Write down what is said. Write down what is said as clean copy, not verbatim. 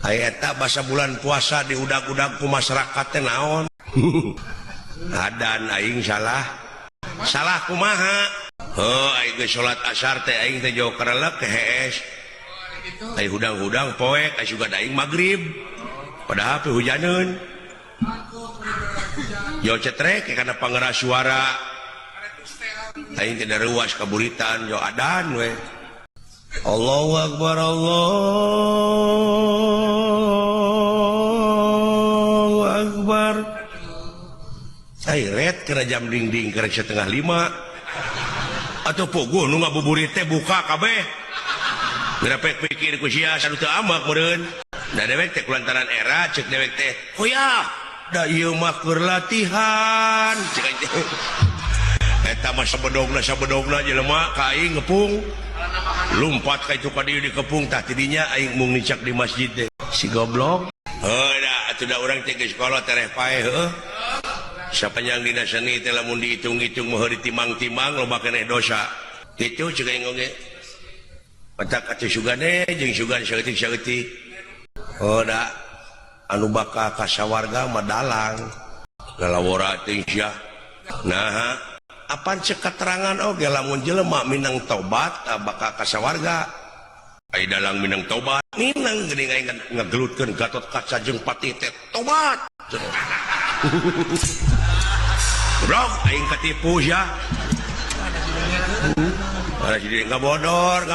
Ayata bahasa bulan puasa di udag-udagku masyarakat teh naon? Adan aing salah. Salah kumaha? Aing geus salat asar teh aing teh jauh karelek ke hees. Aing hudang-hudang poek aing juga aing magrib. Padahal teh hujaneun. Yo cetrek karena pangeras suara. Aing teh ruas kaburitan yo adan we. Allahu Akbar, Allahu Akbar. Ret kena jam ding-ding kena 4:30. Atuh puguh nu ngabuburit teh buka kabeh. Berapek pikir ku sia sanu teu amak meureun. Da dewek teh kulantaran era ceuk dewek teh, "Oh ya, da ieu mah keur latihan." Eta mah sabedogna jelema ka aing ngepung. Lumpat ka itu ka dieu dikepung tah tidinya aing mung nicak di masjid teh. Si goblok. Da atuh da urang teh geus kolot tereh pae heueuh. Sapanjang dina seni teh lamun dihitung-hitung mah ditimang-timang loba keneh dosa. Kitu ceuk aing oge. Patak atuh sugane jeung sugan saeutik-saeutik. Da anu bakal ka sawarga mah dalang. Ngalawora teh sia. Nah, apaan cek keterangan oge lamun jelema minang tobat bakal ka sawarga. Ai dalang minang tobat, minang geuning aing ngagelutkeun Gatot Kaca jeung Patih teh tobat. Bro, aing katipu ya. Ada jadi nggak bodor.